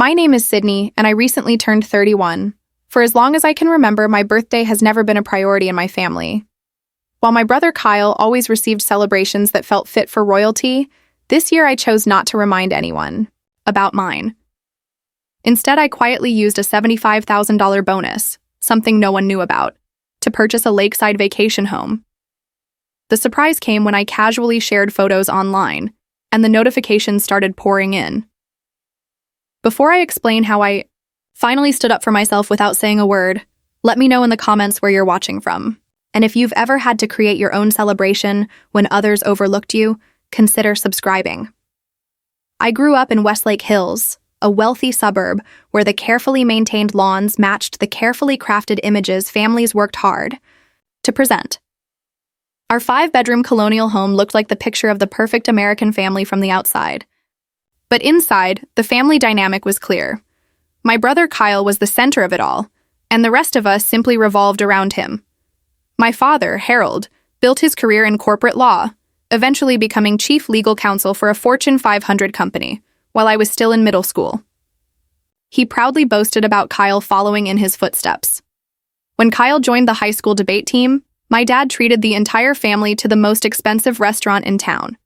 My name is Sydney, and I recently turned 31. For as long as I can remember, my birthday has never been a priority in my family. While my brother Kyle always received celebrations that felt fit for royalty, this year I chose not to remind anyone about mine. Instead, I quietly used a $75,000 bonus, something no one knew about, to purchase a lakeside vacation home. The surprise came when I casually shared photos online, and the notifications started pouring in. Before I explain how I finally stood up for myself without saying a word, let me know in the comments where you're watching from. And if you've ever had to create your own celebration when others overlooked you, consider subscribing. I grew up in Westlake Hills, a wealthy suburb where the carefully maintained lawns matched the carefully crafted images families worked hard to present. Our 5-bedroom colonial home looked like the picture of the perfect American family from the outside. But inside, the family dynamic was clear. My brother Kyle was the center of it all, and the rest of us simply revolved around him. My father, Harold, built his career in corporate law, eventually becoming chief legal counsel for a Fortune 500 company, while I was still in middle school. He proudly boasted about Kyle following in his footsteps. When Kyle joined the high school debate team, my dad treated the entire family to the most expensive restaurant in town.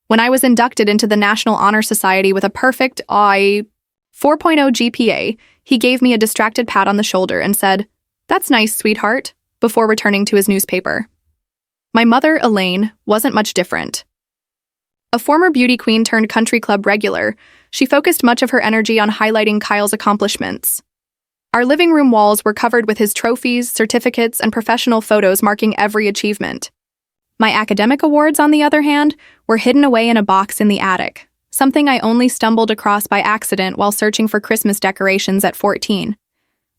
When I was inducted into the National Honor Society with a perfect 4.0 GPA, he gave me a distracted pat on the shoulder and said, "That's nice, sweetheart," before returning to his newspaper. My mother, Elaine, wasn't much different. A former beauty queen turned country club regular, she focused much of her energy on highlighting Kyle's accomplishments. Our living room walls were covered with his trophies, certificates, and professional photos marking every achievement. My academic awards, on the other hand, were hidden away in a box in the attic, something I only stumbled across by accident while searching for Christmas decorations at 14.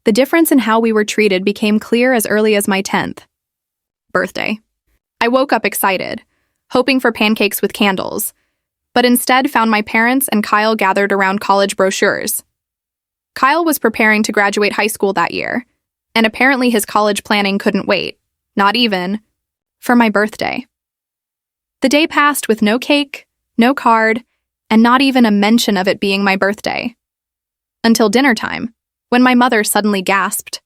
The difference in how we were treated became clear as early as my 10th birthday. I woke up excited, hoping for pancakes with candles, but instead found my parents and Kyle gathered around college brochures. Kyle was preparing to graduate high school that year, and apparently his college planning couldn't wait, not even for my birthday. The day passed with no cake, no card, and not even a mention of it being my birthday. Until dinner time, when my mother suddenly gasped.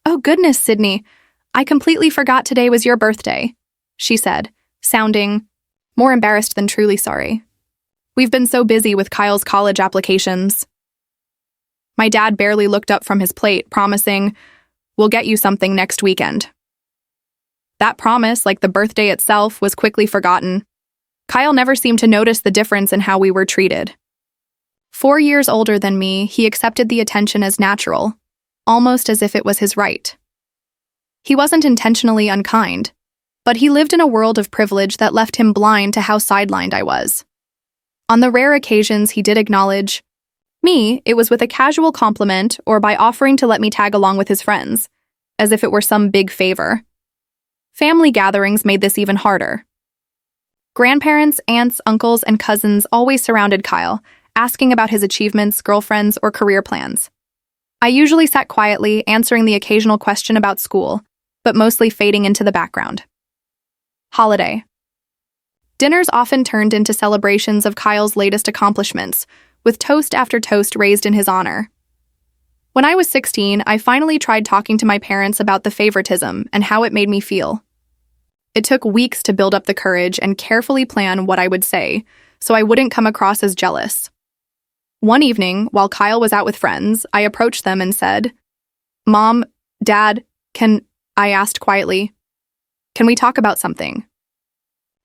"Oh goodness, Sydney, I completely forgot today was your birthday," she said, sounding more embarrassed than truly sorry. "We've been so busy with Kyle's college applications." My dad barely looked up from his plate, promising, "We'll get you something next weekend." That promise, like the birthday itself, was quickly forgotten. Kyle never seemed to notice the difference in how we were treated. 4 years older than me, he accepted the attention as natural, almost as if it was his right. He wasn't intentionally unkind, but he lived in a world of privilege that left him blind to how sidelined I was. On the rare occasions he did acknowledge me, it was with a casual compliment or by offering to let me tag along with his friends, as if it were some big favor. Family gatherings made this even harder. Grandparents, aunts, uncles, and cousins always surrounded Kyle, asking about his achievements, girlfriends, or career plans. I usually sat quietly, answering the occasional question about school, but mostly fading into the background. Holiday. Dinners often turned into celebrations of Kyle's latest accomplishments, with toast after toast raised in his honor. When I was 16, I finally tried talking to my parents about the favoritism and how it made me feel. It took weeks to build up the courage and carefully plan what I would say, so I wouldn't come across as jealous. One evening, while Kyle was out with friends, I approached them and said, "Mom, Dad, I asked quietly, can we talk about something?"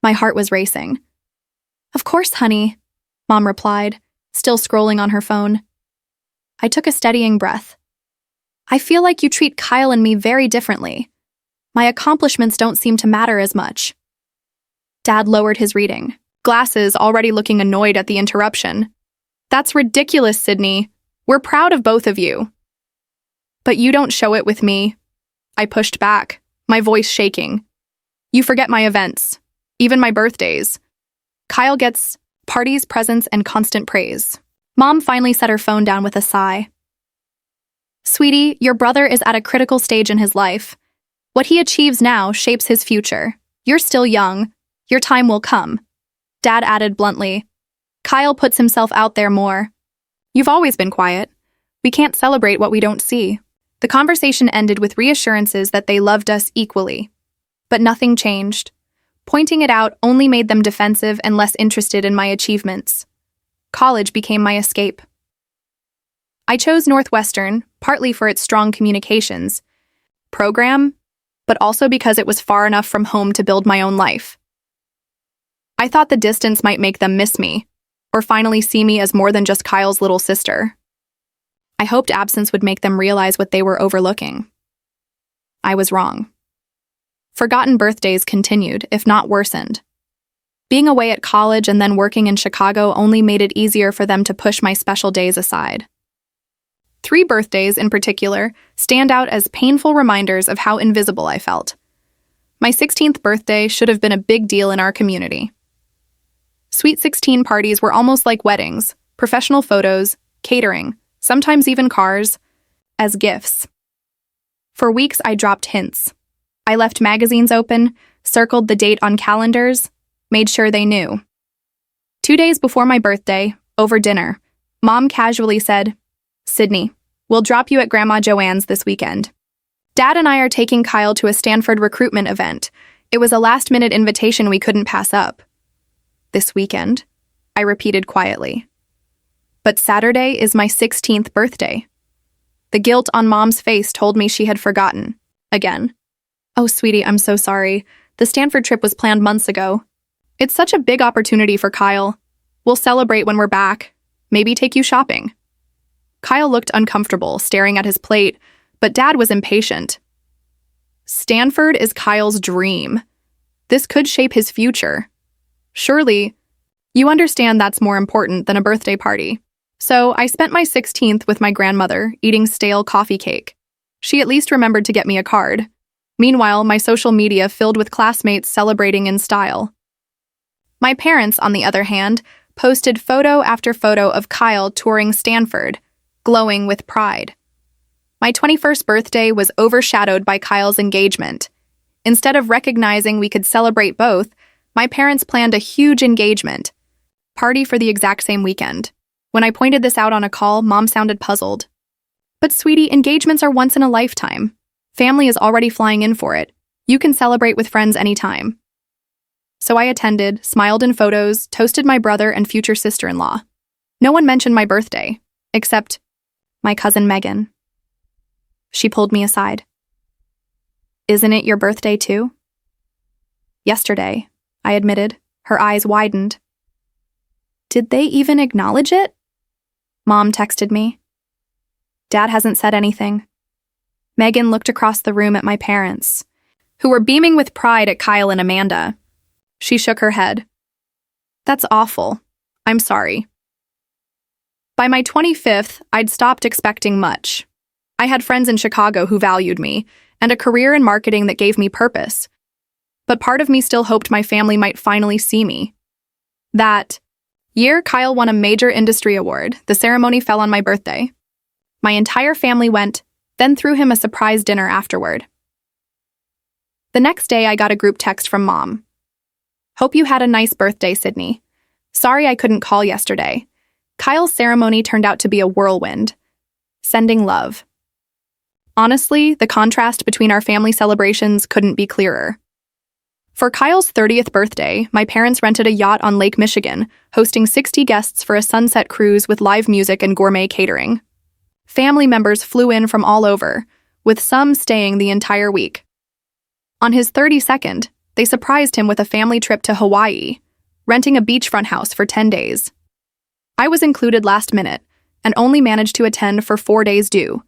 My heart was racing. "Of course, honey," Mom replied, still scrolling on her phone. I took a steadying breath. "I feel like you treat Kyle and me very differently. My accomplishments don't seem to matter as much." Dad lowered his reading, glasses already looking annoyed at the interruption. "That's ridiculous, Sydney. We're proud of both of you." "But you don't show it with me." I pushed back, my voice shaking. "You forget my events, even my birthdays. Kyle gets parties, presents, and constant praise." Mom finally set her phone down with a sigh. "Sweetie, your brother is at a critical stage in his life. What he achieves now shapes his future. You're still young. Your time will come," Dad added bluntly. "Kyle puts himself out there more." You've always been quiet. We can't celebrate what we don't see. The conversation ended with reassurances that they loved us equally. But nothing changed. Pointing it out only made them defensive and less interested in my achievements. College became my escape. I chose Northwestern, partly for its strong communications program, but also because it was far enough from home to build my own life. I thought the distance might make them miss me, or finally see me as more than just Kyle's little sister. I hoped absence would make them realize what they were overlooking. I was wrong. Forgotten birthdays continued, if not worsened. Being away at college and then working in Chicago only made it easier for them to push my special days aside. 3 birthdays, in particular, stand out as painful reminders of how invisible I felt. My 16th birthday should have been a big deal in our community. Sweet 16 parties were almost like weddings, professional photos, catering, sometimes even cars, as gifts. For weeks, I dropped hints. I left magazines open, circled the date on calendars, made sure they knew. 2 days before my birthday, over dinner, Mom casually said, "Sydney, we'll drop you at Grandma Joanne's this weekend." Dad and I are taking Kyle to a Stanford recruitment event. It was a last-minute invitation we couldn't pass up. "This weekend?" I repeated quietly. But Saturday is my 16th birthday. The guilt on Mom's face told me she had forgotten. Again. "Oh, sweetie, I'm so sorry. The Stanford trip was planned months ago. It's such a big opportunity for Kyle. We'll celebrate when we're back. Maybe take you shopping." Kyle looked uncomfortable, staring at his plate, but Dad was impatient. Stanford is Kyle's dream. This could shape his future. Surely, you understand that's more important than a birthday party. So I spent my 16th with my grandmother, eating stale coffee cake. She at least remembered to get me a card. Meanwhile, my social media filled with classmates celebrating in style. My parents, on the other hand, posted photo after photo of Kyle touring Stanford, glowing with pride. My 21st birthday was overshadowed by Kyle's engagement. Instead of recognizing we could celebrate both, my parents planned a huge engagement party for the exact same weekend. When I pointed this out on a call, Mom sounded puzzled. "But sweetie, engagements are once in a lifetime. Family is already flying in for it. You can celebrate with friends anytime." So I attended, smiled in photos, toasted my brother and future sister-in-law. No one mentioned my birthday, except my cousin Megan. She pulled me aside. "Isn't it your birthday too?" "Yesterday," I admitted. Her eyes widened. "Did they even acknowledge it?" Mom texted me. Dad hasn't said anything. Megan looked across the room at my parents, who were beaming with pride at Kyle and Amanda. She shook her head. "That's awful. I'm sorry." By my 25th, I'd stopped expecting much. I had friends in Chicago who valued me, and a career in marketing that gave me purpose. But part of me still hoped my family might finally see me. That year, Kyle won a major industry award. The ceremony fell on my birthday. My entire family went, then threw him a surprise dinner afterward. The next day, I got a group text from Mom. "Hope you had a nice birthday, Sydney. Sorry I couldn't call yesterday. Kyle's ceremony turned out to be a whirlwind. Sending love." Honestly, the contrast between our family celebrations couldn't be clearer. For Kyle's 30th birthday, my parents rented a yacht on Lake Michigan, hosting 60 guests for a sunset cruise with live music and gourmet catering. Family members flew in from all over, with some staying the entire week. On his 32nd, they surprised him with a family trip to Hawaii, renting a beachfront house for 10 days. I was included last minute, and only managed to attend for 4 days due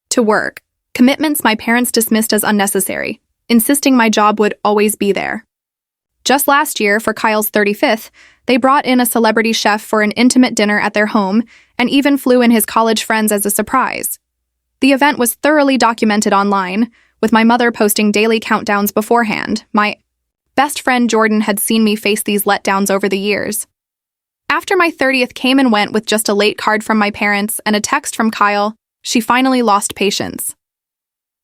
to work, commitments my parents dismissed as unnecessary, insisting my job would always be there. Just last year, for Kyle's 35th, they brought in a celebrity chef for an intimate dinner at their home and even flew in his college friends as a surprise. The event was thoroughly documented online, with my mother posting daily countdowns beforehand. My best friend Jordan had seen me face these letdowns over the years. After my 30th came and went with just a late card from my parents and a text from Kyle, she finally lost patience.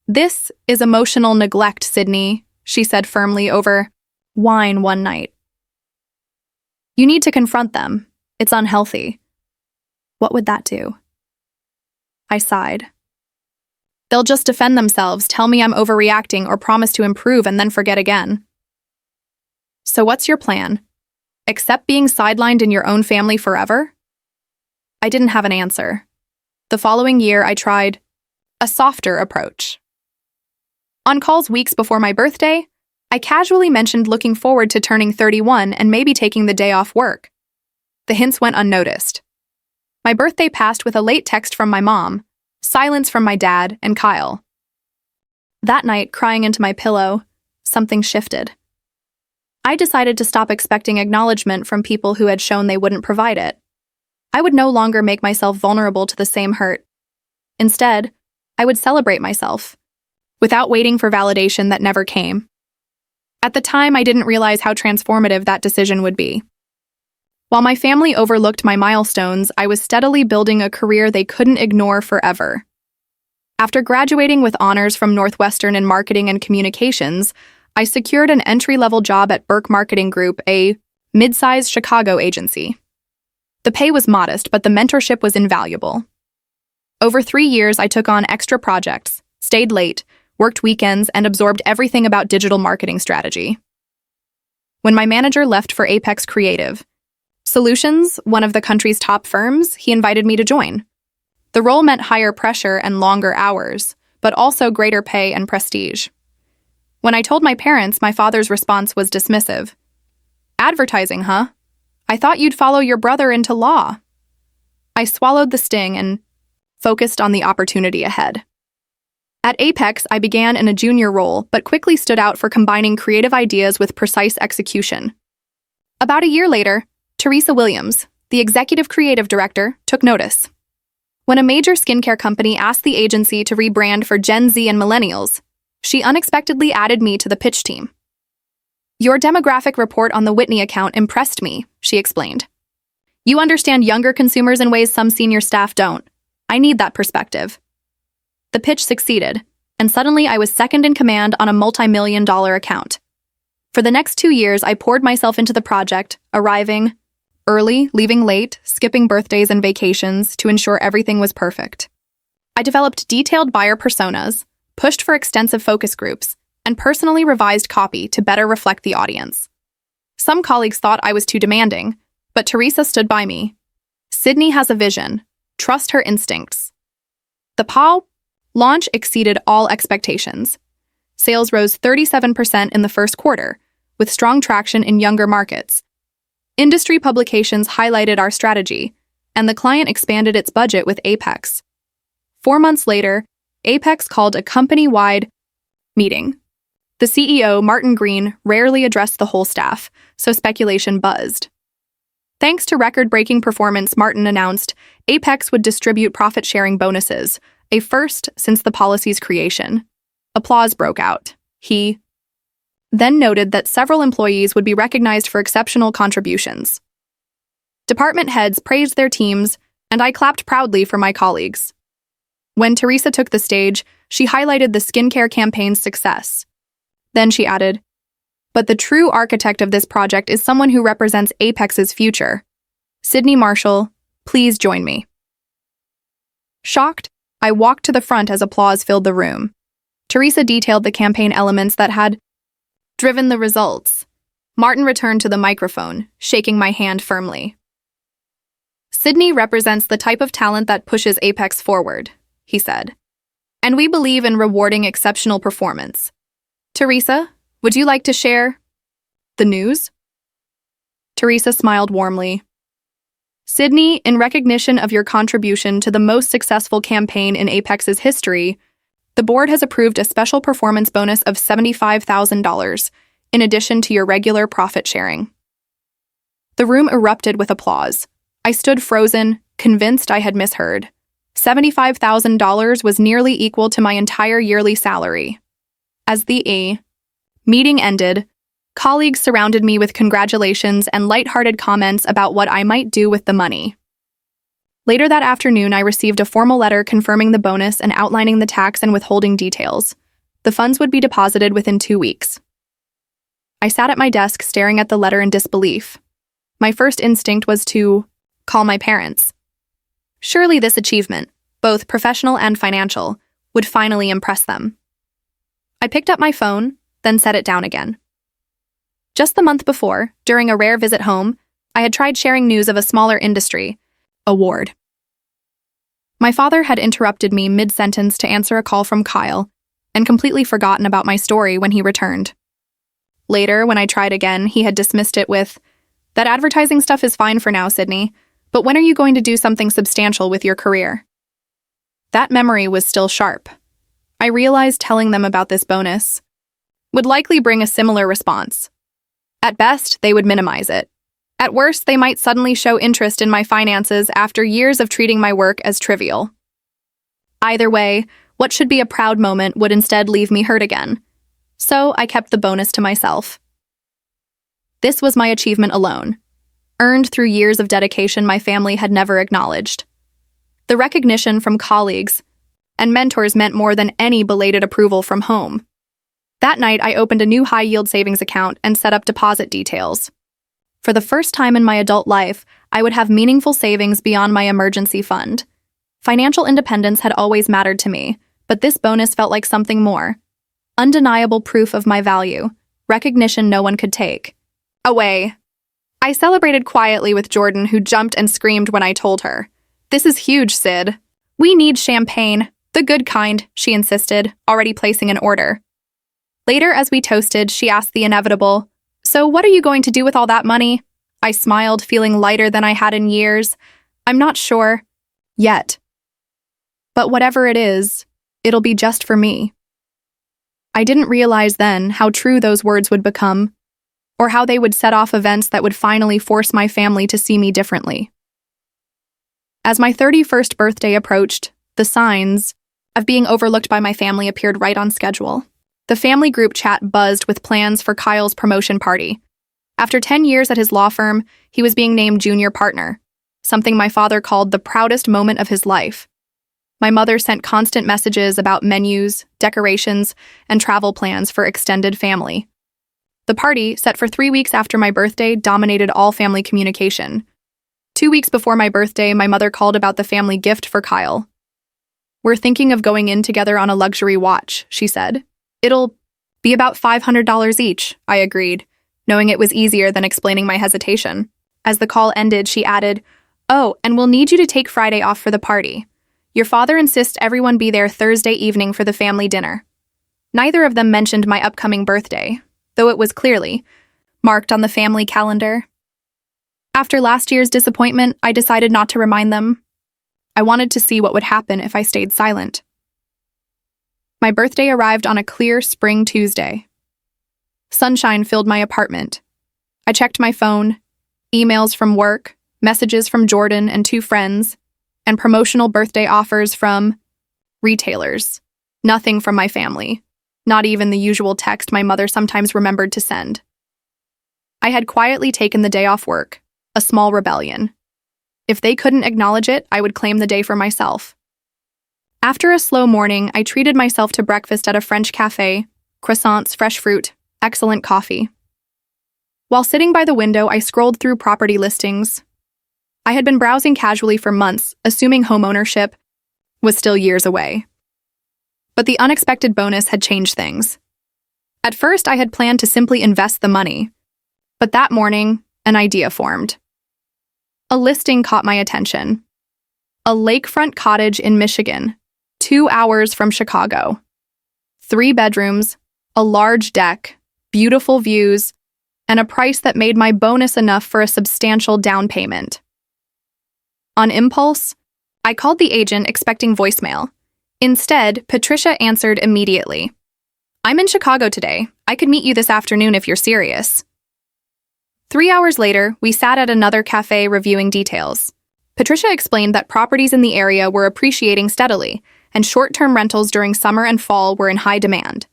"This is emotional neglect, Sydney," she said firmly over wine one night. "You need to confront them. It's unhealthy." What would that do? I sighed. They'll just defend themselves, tell me I'm overreacting, or promise to improve and then forget again. So what's your plan? Accept being sidelined in your own family forever? I didn't have an answer. The following year, I tried a softer approach. On calls weeks before my birthday, I casually mentioned looking forward to turning 31 and maybe taking the day off work. The hints went unnoticed. My birthday passed with a late text from my mom, silence from my dad and Kyle. That night, crying into my pillow, something shifted. I decided to stop expecting acknowledgement from people who had shown they wouldn't provide it. I would no longer make myself vulnerable to the same hurt. Instead, I would celebrate myself, without waiting for validation that never came. At the time, I didn't realize how transformative that decision would be. While my family overlooked my milestones, I was steadily building a career they couldn't ignore forever. After graduating with honors from Northwestern in marketing and communications, I secured an entry-level job at Burke Marketing Group, a mid-sized Chicago agency. The pay was modest, but the mentorship was invaluable. Over 3 years, I took on extra projects, stayed late, worked weekends, and absorbed everything about digital marketing strategy. When my manager left for Apex Creative Solutions, one of the country's top firms, he invited me to join. The role meant higher pressure and longer hours, but also greater pay and prestige. When I told my parents, my father's response was dismissive. "Advertising, huh? I thought you'd follow your brother into law." I swallowed the sting and focused on the opportunity ahead. At Apex, I began in a junior role, but quickly stood out for combining creative ideas with precise execution. About a year later, Teresa Williams, the executive creative director, took notice. When a major skincare company asked the agency to rebrand for Gen Z and millennials, she unexpectedly added me to the pitch team. "Your demographic report on the Whitney account impressed me," she explained. "You understand younger consumers in ways some senior staff don't. I need that perspective." The pitch succeeded, and suddenly I was second in command on a multi-million-dollar account. For the next 2 years, I poured myself into the project, arriving early, leaving late, skipping birthdays and vacations to ensure everything was perfect. I developed detailed buyer personas, pushed for extensive focus groups, and personally revised copy to better reflect the audience. Some colleagues thought I was too demanding, but Teresa stood by me. "Sydney has a vision. Trust her instincts." The POW launch exceeded all expectations. Sales rose 37% in the first quarter, with strong traction in younger markets. Industry publications highlighted our strategy, and the client expanded its budget with Apex. 4 months later, Apex called a company-wide meeting. The CEO, Martin Green, rarely addressed the whole staff, so speculation buzzed. Thanks to record-breaking performance, Martin announced Apex would distribute profit-sharing bonuses, a first since the policy's creation. Applause broke out. He then noted that several employees would be recognized for exceptional contributions. Department heads praised their teams, and I clapped proudly for my colleagues. When Teresa took the stage, she highlighted the skincare campaign's success. Then she added, "But the true architect of this project is someone who represents Apex's future. Sydney Marshall, please join me." Shocked, I walked to the front as applause filled the room. Teresa detailed the campaign elements that had driven the results. Martin returned to the microphone, shaking my hand firmly. "Sydney represents the type of talent that pushes Apex forward," he said. "And we believe in rewarding exceptional performance. Teresa, would you like to share the news?" Teresa smiled warmly. "Sydney, in recognition of your contribution to the most successful campaign in Apex's history, the board has approved a special performance bonus of $75,000, in addition to your regular profit sharing." The room erupted with applause. I stood frozen, convinced I had misheard. $75,000 was nearly equal to my entire yearly salary. As the meeting ended, colleagues surrounded me with congratulations and lighthearted comments about what I might do with the money. Later that afternoon, I received a formal letter confirming the bonus and outlining the tax and withholding details. The funds would be deposited within 2 weeks. I sat at my desk staring at the letter in disbelief. My first instinct was to call my parents. Surely this achievement, both professional and financial, would finally impress them. I picked up my phone, then set it down again. Just the month before, during a rare visit home, I had tried sharing news of a smaller industry award. My father had interrupted me mid-sentence to answer a call from Kyle and completely forgotten about my story when he returned. Later, when I tried again, he had dismissed it with, "That advertising stuff is fine for now, Sydney, but when are you going to do something substantial with your career?" That memory was still sharp. I realized telling them about this bonus would likely bring a similar response. At best, they would minimize it. At worst, they might suddenly show interest in my finances after years of treating my work as trivial. Either way, what should be a proud moment would instead leave me hurt again. So I kept the bonus to myself. This was my achievement alone, earned through years of dedication my family had never acknowledged. The recognition from colleagues and mentors meant more than any belated approval from home. That night, I opened a new high-yield savings account and set up deposit details. For the first time in my adult life, I would have meaningful savings beyond my emergency fund. Financial independence had always mattered to me, but this bonus felt like something more. Undeniable proof of my value, recognition no one could take away. I celebrated quietly with Jordan, who jumped and screamed when I told her. "This is huge, Sid. We need champagne. The good kind," she insisted, already placing an order. Later, as we toasted, she asked the inevitable, "So what are you going to do with all that money?" I smiled, feeling lighter than I had in years. "I'm not sure. Yet. But whatever it is, it'll be just for me." I didn't realize then how true those words would become, or how they would set off events that would finally force my family to see me differently. As my 31st birthday approached, the signs of being overlooked by my family appeared right on schedule. The family group chat buzzed with plans for Kyle's promotion party. After 10 years at his law firm, he was being named junior partner, something my father called the proudest moment of his life. My mother sent constant messages about menus, decorations, and travel plans for extended family. The party, set for 3 weeks after my birthday, dominated all family communication. 2 weeks before my birthday, my mother called about the family gift for Kyle. "We're thinking of going in together on a luxury watch," she said. "It'll be about $500 each," I agreed, knowing it was easier than explaining my hesitation. As the call ended, she added, "Oh, and we'll need you to take Friday off for the party. Your father insists everyone be there Thursday evening for the family dinner." Neither of them mentioned my upcoming birthday, though it was clearly marked on the family calendar. After last year's disappointment, I decided not to remind them. I wanted to see what would happen if I stayed silent. My birthday arrived on a clear spring Tuesday. Sunshine filled my apartment. I checked my phone, emails from work, messages from Jordan and 2 friends, and promotional birthday offers from retailers. Nothing from my family, not even the usual text my mother sometimes remembered to send. I had quietly taken the day off work, a small rebellion. If they couldn't acknowledge it, I would claim the day for myself. After a slow morning, I treated myself to breakfast at a French cafe, croissants, fresh fruit, excellent coffee. While sitting by the window, I scrolled through property listings. I had been browsing casually for months, assuming homeownership was still years away. But the unexpected bonus had changed things. At first, I had planned to simply invest the money. But that morning, an idea formed. A listing caught my attention. A lakefront cottage in Michigan, 2 hours from Chicago. 3 bedrooms, a large deck, beautiful views, and a price that made my bonus enough for a substantial down payment. On impulse, I called the agent expecting voicemail. Instead, Patricia answered immediately. "I'm in Chicago today. I could meet you this afternoon if you're serious." 3 hours later, we sat at another cafe reviewing details. Patricia explained that properties in the area were appreciating steadily, and short-term rentals during summer and fall were in high demand.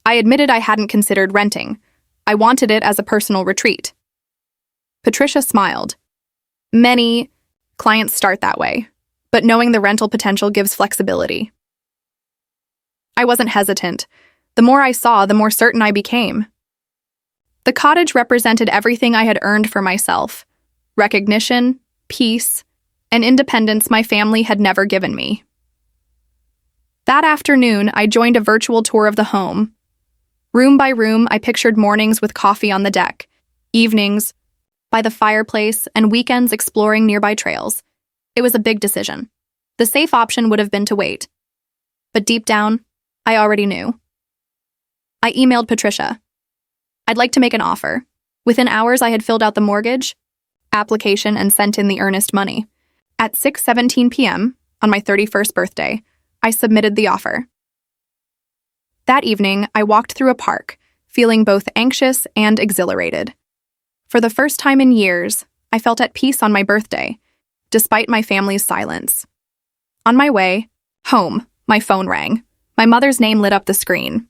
I admitted I hadn't considered renting. I wanted it as a personal retreat. Patricia smiled. Many clients start that way, but knowing the rental potential gives flexibility. I wasn't hesitant. The more I saw, the more certain I became. The cottage represented everything I had earned for myself: recognition, peace, an independence my family had never given me. That afternoon, I joined a virtual tour of the home. Room by room, I pictured mornings with coffee on the deck, evenings by the fireplace, and weekends exploring nearby trails. It was a big decision. The safe option would have been to wait. But deep down, I already knew. I emailed Patricia. I'd like to make an offer. Within hours, I had filled out the mortgage application and sent in the earnest money. At 6:17 p.m., on my 31st birthday, I submitted the offer. That evening, I walked through a park, feeling both anxious and exhilarated. For the first time in years, I felt at peace on my birthday, despite my family's silence. On my way home, my phone rang. My mother's name lit up the screen.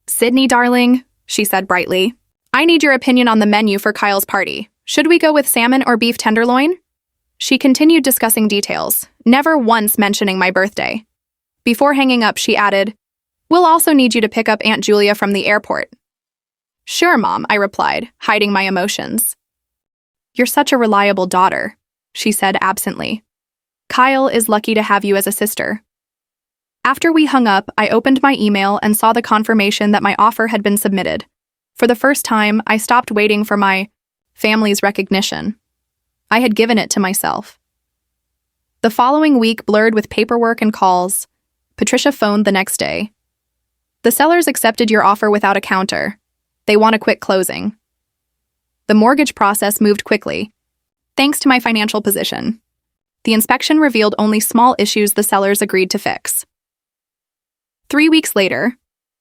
"Sydney, darling," she said brightly, "I need your opinion on the menu for Kyle's party. Should we go with salmon or beef tenderloin?" She continued discussing details, never once mentioning my birthday. Before hanging up, she added, "We'll also need you to pick up Aunt Julia from the airport." "Sure, Mom," I replied, hiding my emotions. "You're such a reliable daughter," she said absently. "Kyle is lucky to have you as a sister." After we hung up, I opened my email and saw the confirmation that my offer had been submitted. For the first time, I stopped waiting for my family's recognition. I had given it to myself. The following week blurred with paperwork and calls. Patricia phoned the next day. "The sellers accepted your offer without a counter. They want a quick closing." The mortgage process moved quickly, thanks to my financial position. The inspection revealed only small issues the sellers agreed to fix. 3 weeks later,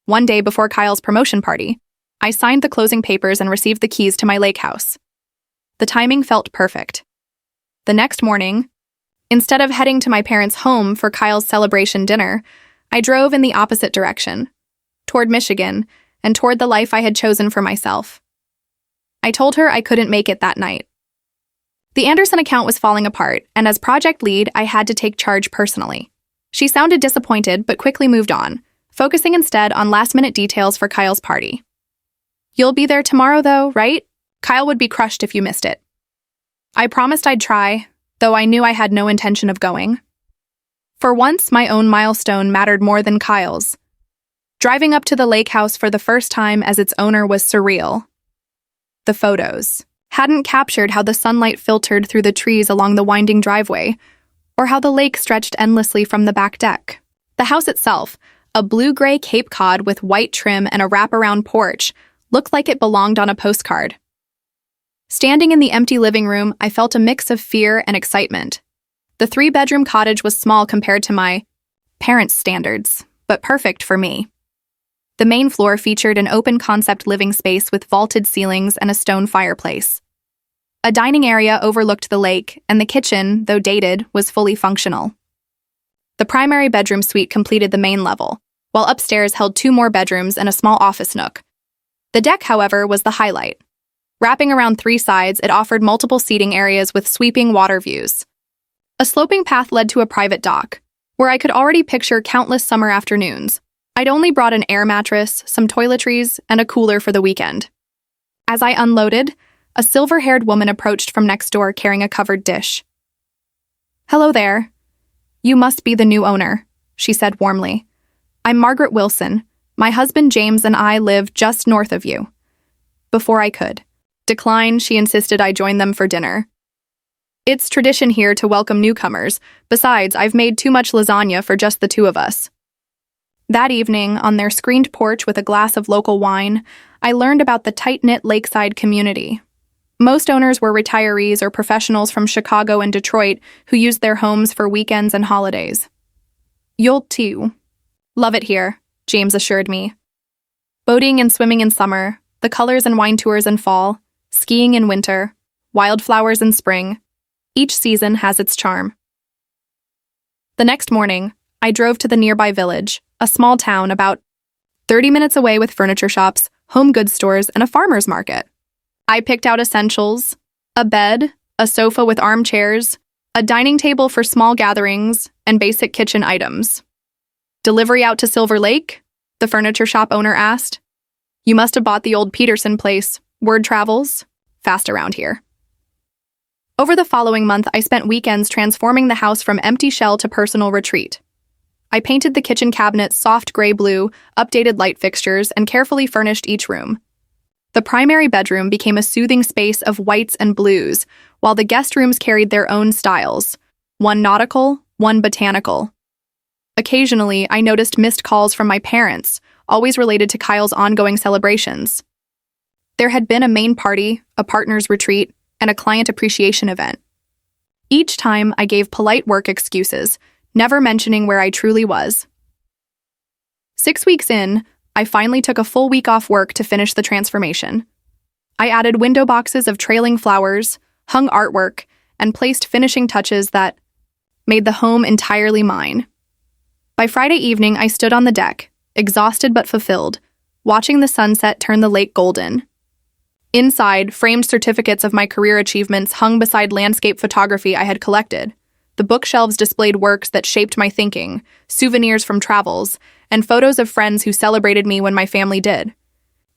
one day before Kyle's promotion party, I signed the closing papers and received the keys to my lake house. The timing felt perfect. The next morning, instead of heading to my parents' home for Kyle's celebration dinner, I drove in the opposite direction, toward Michigan and toward the life I had chosen for myself. I told her I couldn't make it that night. The Anderson account was falling apart, and as project lead, I had to take charge personally. She sounded disappointed, but quickly moved on, focusing instead on last-minute details for Kyle's party. "You'll be there tomorrow, though, right? Kyle would be crushed if you missed it." I promised I'd try, though I knew I had no intention of going. For once, my own milestone mattered more than Kyle's. Driving up to the lake house for the first time as its owner was surreal. The photos hadn't captured how the sunlight filtered through the trees along the winding driveway, or how the lake stretched endlessly from the back deck. The house itself, a blue-gray Cape Cod with white trim and a wraparound porch, looked like it belonged on a postcard. Standing in the empty living room, I felt a mix of fear and excitement. The 3-bedroom cottage was small compared to my parents' standards, but perfect for me. The main floor featured an open-concept living space with vaulted ceilings and a stone fireplace. A dining area overlooked the lake, and the kitchen, though dated, was fully functional. The primary bedroom suite completed the main level, while upstairs held 2 more bedrooms and a small office nook. The deck, however, was the highlight. Wrapping around 3 sides, it offered multiple seating areas with sweeping water views. A sloping path led to a private dock, where I could already picture countless summer afternoons. I'd only brought an air mattress, some toiletries, and a cooler for the weekend. As I unloaded, a silver-haired woman approached from next door carrying a covered dish. "Hello there. You must be the new owner," she said warmly. "I'm Margaret Wilson. My husband James and I live just north of you." Before I could decline, she insisted I join them for dinner. "It's tradition here to welcome newcomers. Besides, I've made too much lasagna for just the 2 of us." That evening, on their screened porch with a glass of local wine, I learned about the tight-knit lakeside community. Most owners were retirees or professionals from Chicago and Detroit who used their homes for weekends and holidays. "You'll too. Love it here," James assured me. Boating and swimming in summer, the colors and wine tours in fall, skiing in winter, wildflowers in spring. Each season has its charm. The next morning, I drove to the nearby village, a small town about 30 minutes away with furniture shops, home goods stores, and a farmer's market. I picked out essentials: a bed, a sofa with armchairs, a dining table for small gatherings, and basic kitchen items. "Delivery out to Silver Lake?" the furniture shop owner asked. "You must have bought the old Peterson place. Word travels fast around here." Over the following month, I spent weekends transforming the house from empty shell to personal retreat. I painted the kitchen cabinets soft gray-blue, updated light fixtures, and carefully furnished each room. The primary bedroom became a soothing space of whites and blues, while the guest rooms carried their own styles, one nautical, one botanical. Occasionally, I noticed missed calls from my parents, always related to Kyle's ongoing celebrations. There had been a main party, a partner's retreat, and a client appreciation event. Each time, I gave polite work excuses, never mentioning where I truly was. 6 weeks in, I finally took a full week off work to finish the transformation. I added window boxes of trailing flowers, hung artwork, and placed finishing touches that made the home entirely mine. By Friday evening, I stood on the deck, exhausted but fulfilled, watching the sunset turn the lake golden. Inside, framed certificates of my career achievements hung beside landscape photography I had collected. The bookshelves displayed works that shaped my thinking, souvenirs from travels, and photos of friends who celebrated me when my family did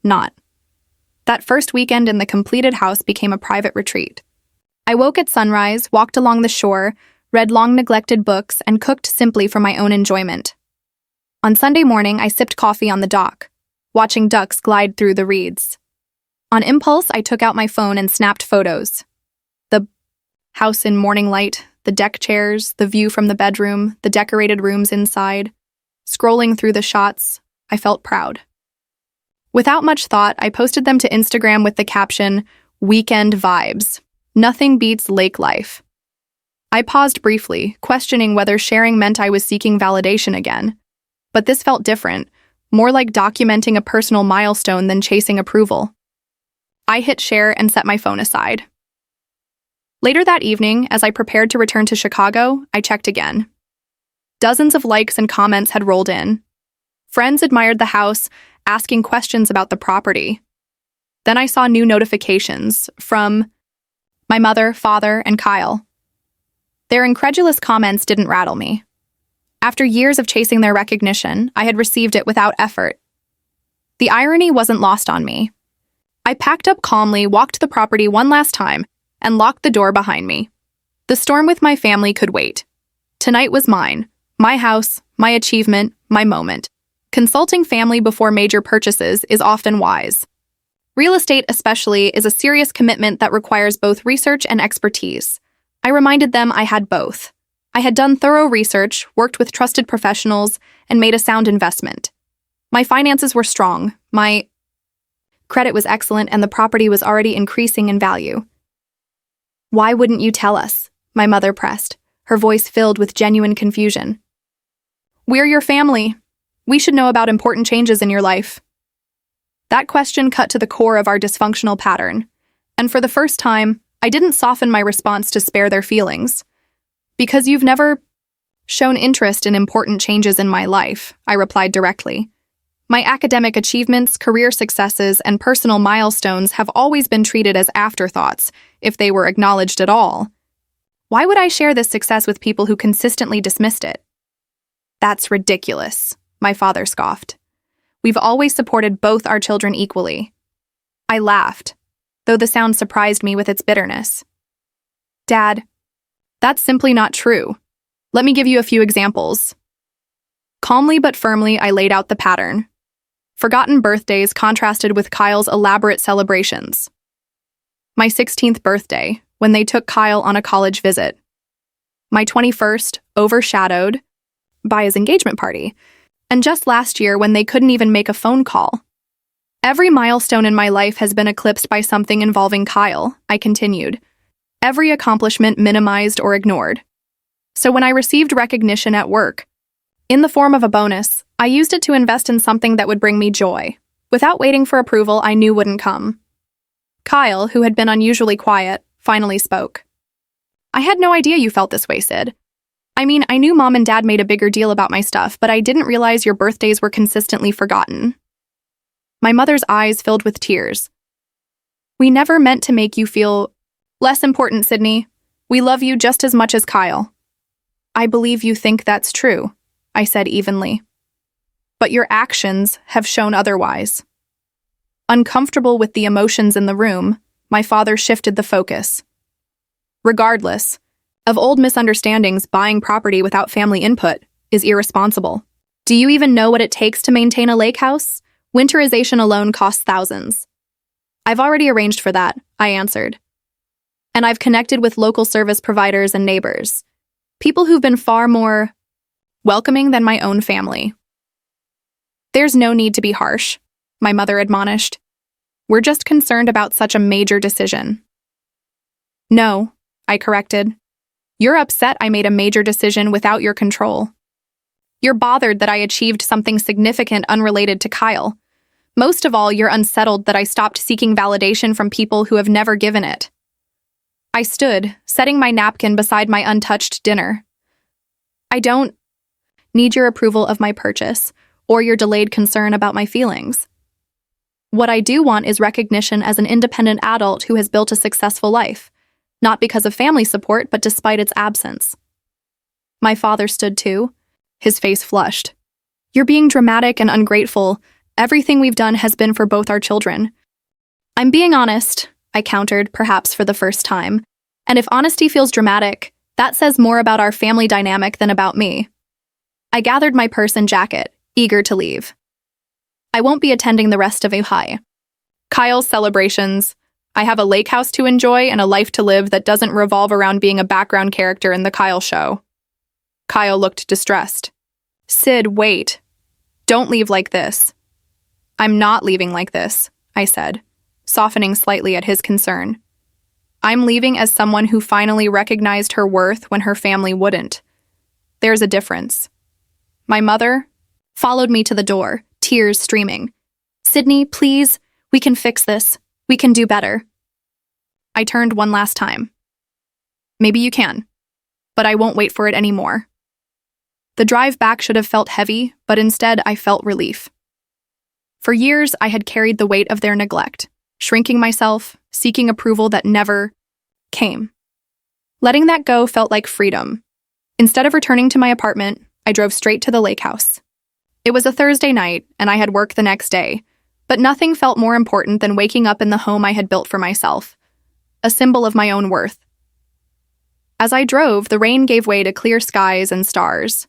not. That first weekend in the completed house became a private retreat. I woke at sunrise, walked along the shore, read long-neglected books, and cooked simply for my own enjoyment. On Sunday morning, I sipped coffee on the dock, watching ducks glide through the reeds. On impulse, I took out my phone and snapped photos. The house in morning light, the deck chairs, the view from the bedroom, the decorated rooms inside. Scrolling through the shots, I felt proud. Without much thought, I posted them to Instagram with the caption, "Weekend vibes. Nothing beats lake life." I paused briefly, questioning whether sharing meant I was seeking validation again. But this felt different, more like documenting a personal milestone than chasing approval. I hit share and set my phone aside. Later that evening, as I prepared to return to Chicago, I checked again. Dozens of likes and comments had rolled in. Friends admired the house, asking questions about the property. Then I saw new notifications from my mother, father, and Kyle. Their incredulous comments didn't rattle me. After years of chasing their recognition, I had received it without effort. The irony wasn't lost on me. I packed up calmly, walked the property one last time, and locked the door behind me. The storm with my family could wait. Tonight was mine, my house, my achievement, my moment. Consulting family before major purchases is often wise. Real estate, especially, is a serious commitment that requires both research and expertise. I reminded them I had both. I had done thorough research, worked with trusted professionals, and made a sound investment. My finances were strong, my credit was excellent, and the property was already increasing in value. "Why wouldn't you tell us?" my mother pressed, her voice filled with genuine confusion. "We're your family. We should know about important changes in your life." That question cut to the core of our dysfunctional pattern, and for the first time, I didn't soften my response to spare their feelings. "Because you've never shown interest in important changes in my life," I replied directly. "My academic achievements, career successes, and personal milestones have always been treated as afterthoughts, if they were acknowledged at all. Why would I share this success with people who consistently dismissed it?" "That's ridiculous," my father scoffed. "We've always supported both our children equally." I laughed, though the sound surprised me with its bitterness. "Dad, that's simply not true. Let me give you a few examples." Calmly but firmly, I laid out the pattern. Forgotten birthdays contrasted with Kyle's elaborate celebrations. My 16th birthday, when they took Kyle on a college visit. My 21st, overshadowed by his engagement party. And just last year, when they couldn't even make a phone call. "Every milestone in my life has been eclipsed by something involving Kyle," I continued. "Every accomplishment minimized or ignored. So when I received recognition at work, in the form of a bonus, I used it to invest in something that would bring me joy, without waiting for approval I knew wouldn't come." Kyle, who had been unusually quiet, finally spoke. "I had no idea you felt this way, Sid. I mean, I knew Mom and Dad made a bigger deal about my stuff, but I didn't realize your birthdays were consistently forgotten." My mother's eyes filled with tears. "We never meant to make you feel less important, Sydney. We love you just as much as Kyle." "I believe you think that's true," I said evenly. "But your actions have shown otherwise." Uncomfortable with the emotions in the room, my father shifted the focus. Regardless of old misunderstandings, buying property without family input is irresponsible. Do you even know what it takes to maintain a lake house? Winterization alone costs thousands. I've already arranged for that, I answered. And I've connected with local service providers and neighbors, people who've been far more welcoming than my own family. There's no need to be harsh, my mother admonished. We're just concerned about such a major decision. No, I corrected. You're upset I made a major decision without your control. You're bothered that I achieved something significant unrelated to Kyle. Most of all, you're unsettled that I stopped seeking validation from people who have never given it. I stood, setting my napkin beside my untouched dinner. I don't need your approval of my purchase, or your delayed concern about my feelings. What I do want is recognition as an independent adult who has built a successful life, not because of family support, but despite its absence. My father stood too, his face flushed. You're being dramatic and ungrateful. Everything we've done has been for both our children. I'm being honest, I countered, perhaps for the first time. And if honesty feels dramatic, that says more about our family dynamic than about me. I gathered my purse and jacket, eager to leave. I won't be attending the rest of Kyle's celebrations. I have a lake house to enjoy and a life to live that doesn't revolve around being a background character in the Kyle show. Kyle looked distressed. Sid, wait. Don't leave like this. I'm not leaving like this, I said, softening slightly at his concern. I'm leaving as someone who finally recognized her worth when her family wouldn't. There's a difference. My mother followed me to the door, tears streaming. Sydney, please, we can fix this. We can do better. I turned one last time. Maybe you can, but I won't wait for it anymore. The drive back should have felt heavy, but instead I felt relief. For years, I had carried the weight of their neglect, shrinking myself, seeking approval that never came. Letting that go felt like freedom. Instead of returning to my apartment, I drove straight to the lake house. It was a Thursday night, and I had work the next day, but nothing felt more important than waking up in the home I had built for myself, a symbol of my own worth. As I drove, the rain gave way to clear skies and stars.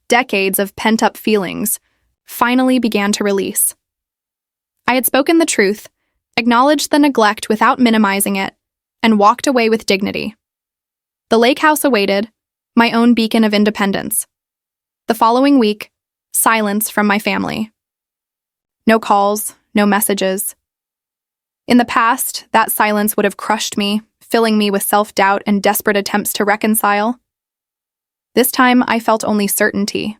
Decades of pent-up feelings finally began to release. I had spoken the truth, acknowledged the neglect without minimizing it, and walked away with dignity. The lake house awaited, my own beacon of independence. The following week, silence from my family. No calls, no messages. In the past, that silence would have crushed me, filling me with self-doubt and desperate attempts to reconcile. This time, I felt only certainty.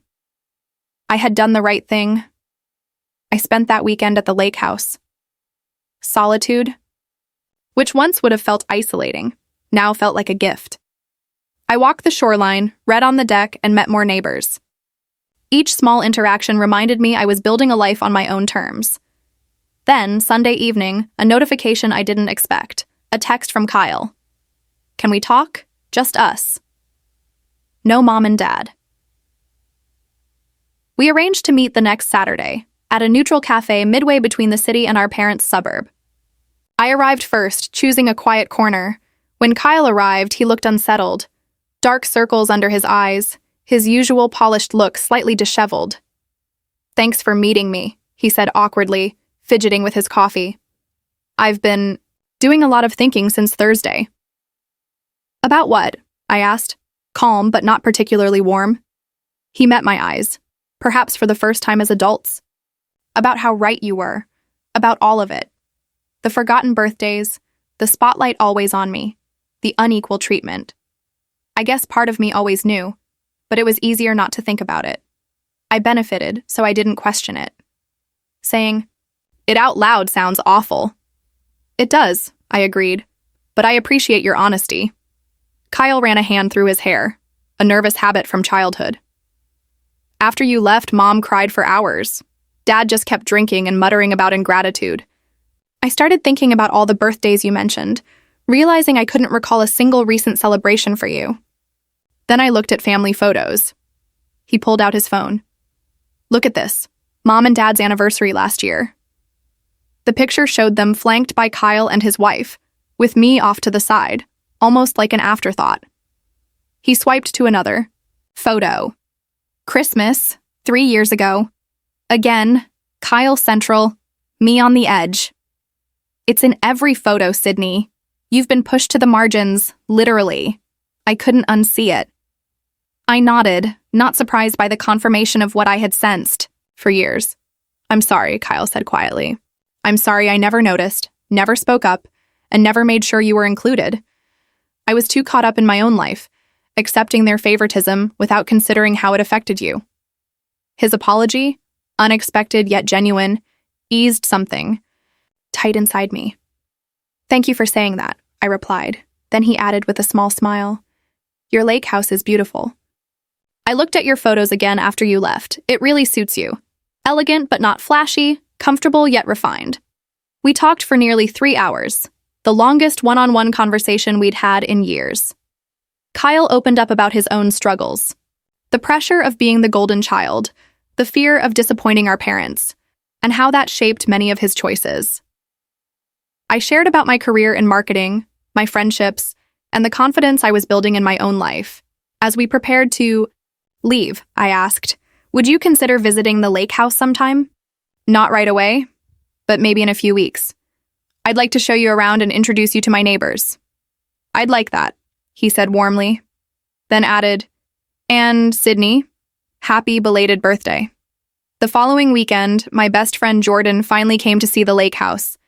I had done the right thing. I spent that weekend at the lake house. Solitude, which once would have felt isolating, now felt like a gift. I walked the shoreline, read on the deck, and met more neighbors. Each small interaction reminded me I was building a life on my own terms. Then, Sunday evening, a notification I didn't expect, a text from Kyle. Can we talk? Just us. No mom and dad. We arranged to meet the next Saturday, at a neutral cafe midway between the city and our parents' suburb. I arrived first, choosing a quiet corner. When Kyle arrived, he looked unsettled. Dark circles under his eyes, his usual polished look slightly disheveled. Thanks for meeting me, he said awkwardly, fidgeting with his coffee. I've been doing a lot of thinking since Thursday. About what? I asked, calm but not particularly warm. He met my eyes, perhaps for the first time as adults. About how right you were, about all of it. The forgotten birthdays, the spotlight always on me, the unequal treatment. I guess part of me always knew, but it was easier not to think about it. I benefited, so I didn't question it. Saying, "It out loud sounds awful." It does, I agreed, but I appreciate your honesty. Kyle ran a hand through his hair, a nervous habit from childhood. After you left, Mom cried for hours. Dad just kept drinking and muttering about ingratitude. I started thinking about all the birthdays you mentioned, realizing I couldn't recall a single recent celebration for you. Then I looked at family photos. He pulled out his phone. Look at this, Mom and Dad's anniversary last year. The picture showed them flanked by Kyle and his wife, with me off to the side, almost like an afterthought. He swiped to another. Photo. Christmas, 3 years ago. Again, Kyle Central, me on the edge. It's in every photo, Sydney. You've been pushed to the margins, literally. I couldn't unsee it. I nodded, not surprised by the confirmation of what I had sensed for years. I'm sorry, Kyle said quietly. I'm sorry I never noticed, never spoke up, and never made sure you were included. I was too caught up in my own life, accepting their favoritism without considering how it affected you. His apology, unexpected yet genuine, eased something tight inside me. Thank you for saying that, I replied. Then he added with a small smile, Your lake house is beautiful. I looked at your photos again after you left. It really suits you. Elegant but not flashy, comfortable yet refined. We talked for nearly 3 hours, the longest one-on-one conversation we'd had in years. Kyle opened up about his own struggles. The pressure of being the golden child, the fear of disappointing our parents, and how that shaped many of his choices. I shared about my career in marketing, my friendships, and the confidence I was building in my own life. As we prepared to leave, I asked, would you consider visiting the lake house sometime? Not right away, but maybe in a few weeks. I'd like to show you around and introduce you to my neighbors. I'd like that, he said warmly, then added, and Sydney, happy belated birthday. The following weekend, my best friend Jordan finally came to see the lake house.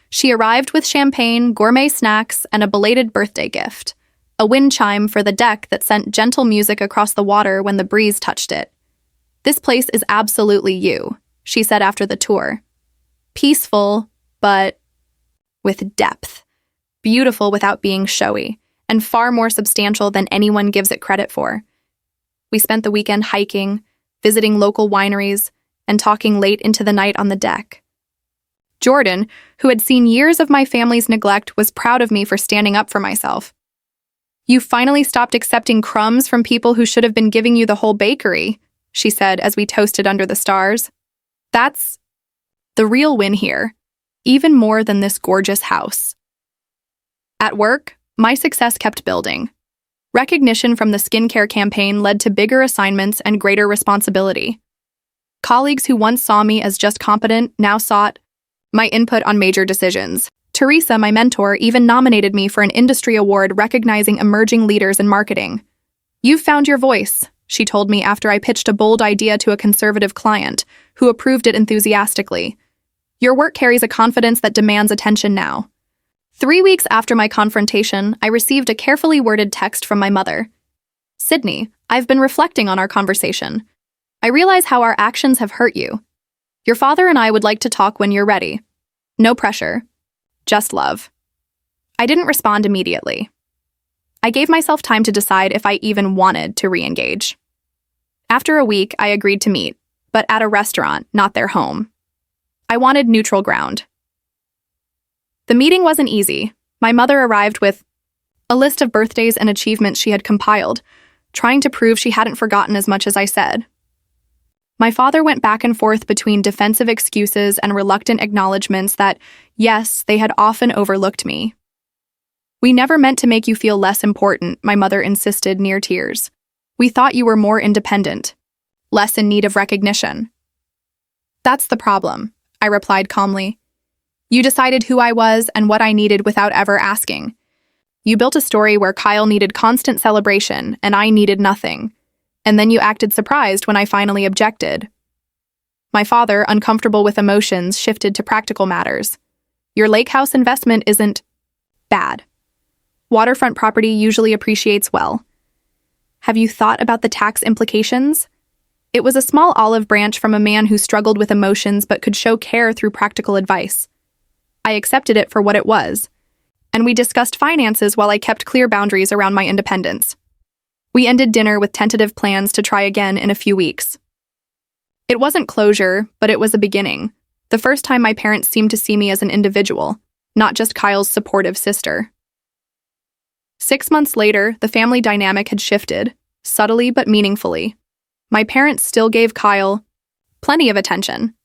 She arrived with champagne, gourmet snacks, and a belated birthday gift, a wind chime for the deck that sent gentle music across the water when the breeze touched it. This place is absolutely you, she said after the tour. Peaceful, but with depth. Beautiful without being showy, and far more substantial than anyone gives it credit for. We spent the weekend hiking, visiting local wineries, and talking late into the night on the deck. Jordan, who had seen years of my family's neglect, was proud of me for standing up for myself. You finally stopped accepting crumbs from people who should have been giving you the whole bakery, she said as we toasted under the stars. That's the real win here, even more than this gorgeous house. At work, my success kept building. Recognition from the skincare campaign led to bigger assignments and greater responsibility. Colleagues who once saw me as just competent now sought my input on major decisions. Teresa, my mentor, even nominated me for an industry award recognizing emerging leaders in marketing. You've found your voice, she told me after I pitched a bold idea to a conservative client, who approved it enthusiastically. Your work carries a confidence that demands attention now. 3 weeks after my confrontation, I received a carefully worded text from my mother. Sydney, I've been reflecting on our conversation. I realize how our actions have hurt you. Your father and I would like to talk when you're ready. No pressure. Just love. I didn't respond immediately. I gave myself time to decide if I even wanted to re-engage. After a week, I agreed to meet, but at a restaurant, not their home. I wanted neutral ground. The meeting wasn't easy. My mother arrived with a list of birthdays and achievements she had compiled, trying to prove she hadn't forgotten as much as I said. My father went back and forth between defensive excuses and reluctant acknowledgments that, yes, they had often overlooked me. We never meant to make you feel less important, my mother insisted near tears. We thought you were more independent, less in need of recognition. That's the problem, I replied calmly. You decided who I was and what I needed without ever asking. You built a story where Kyle needed constant celebration and I needed nothing. And then you acted surprised when I finally objected. My father, uncomfortable with emotions, shifted to practical matters. Your lake house investment isn't bad. Waterfront property usually appreciates well. Have you thought about the tax implications? It was a small olive branch from a man who struggled with emotions but could show care through practical advice. I accepted it for what it was, and we discussed finances while I kept clear boundaries around my independence. We ended dinner with tentative plans to try again in a few weeks. It wasn't closure, but it was a beginning. The first time my parents seemed to see me as an individual, not just Kyle's supportive sister. 6 months later, the family dynamic had shifted, subtly but meaningfully. My parents still gave Kyle plenty of attention,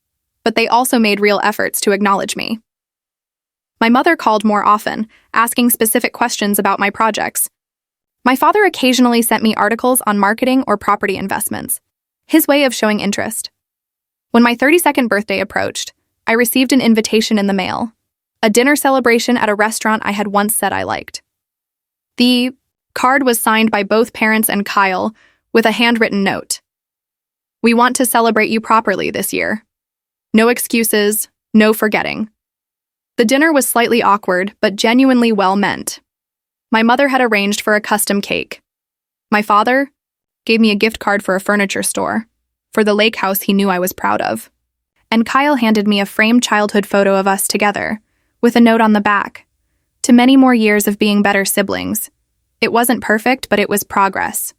but they also made real efforts to acknowledge me. My mother called more often, asking specific questions about my projects. My father occasionally sent me articles on marketing or property investments, his way of showing interest. When my 32nd birthday approached, I received an invitation in the mail, a dinner celebration at a restaurant I had once said I liked. The card was signed by both parents and Kyle with a handwritten note. "We want to celebrate you properly this year. No excuses, no forgetting." The dinner was slightly awkward, but genuinely well meant. My mother had arranged for a custom cake. My father gave me a gift card for a furniture store, for the lake house he knew I was proud of. And Kyle handed me a framed childhood photo of us together, with a note on the back. "To many more years of being better siblings." It wasn't perfect, but it was progress.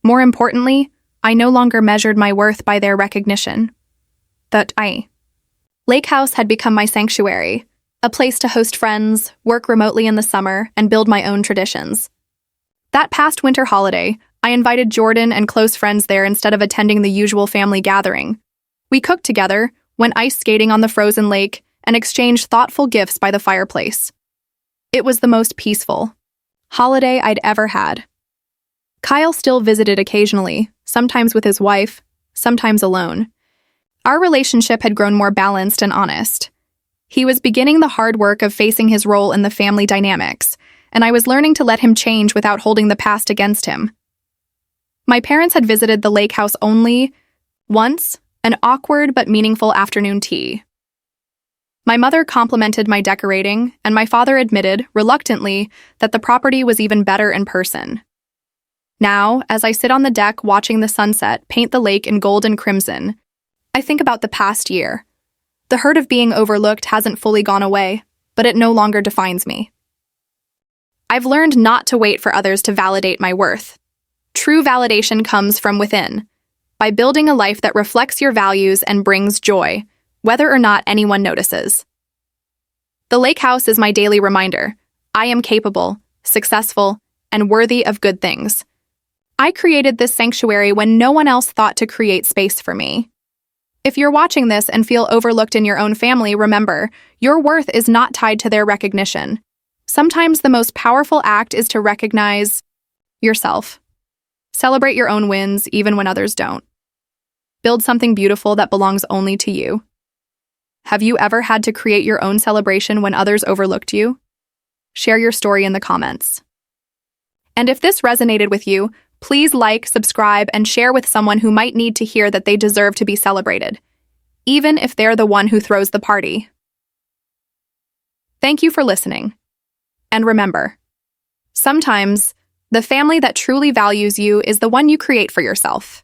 More importantly, I no longer measured my worth by their recognition. Lake House had become my sanctuary, a place to host friends, work remotely in the summer, and build my own traditions. That past winter holiday, I invited Jordan and close friends there instead of attending the usual family gathering. We cooked together, went ice skating on the frozen lake, and exchanged thoughtful gifts by the fireplace. It was the most peaceful holiday I'd ever had. Kyle still visited occasionally, sometimes with his wife, sometimes alone. Our relationship had grown more balanced and honest. He was beginning the hard work of facing his role in the family dynamics, and I was learning to let him change without holding the past against him. My parents had visited the lake house only once, an awkward but meaningful afternoon tea. My mother complimented my decorating, and my father admitted, reluctantly, that the property was even better in person. Now, as I sit on the deck watching the sunset paint the lake in gold and crimson, I think about the past year. The hurt of being overlooked hasn't fully gone away, but it no longer defines me. I've learned not to wait for others to validate my worth. True validation comes from within, by building a life that reflects your values and brings joy, whether or not anyone notices. The lake house is my daily reminder. I am capable, successful, and worthy of good things. I created this sanctuary when no one else thought to create space for me. If you're watching this and feel overlooked in your own family, remember, your worth is not tied to their recognition. Sometimes the most powerful act is to recognize yourself. Celebrate your own wins, even when others don't. Build something beautiful that belongs only to you. Have you ever had to create your own celebration when others overlooked you? Share your story in the comments. And if this resonated with you, please like, subscribe, and share with someone who might need to hear that they deserve to be celebrated, even if they're the one who throws the party. Thank you for listening. And remember, sometimes the family that truly values you is the one you create for yourself.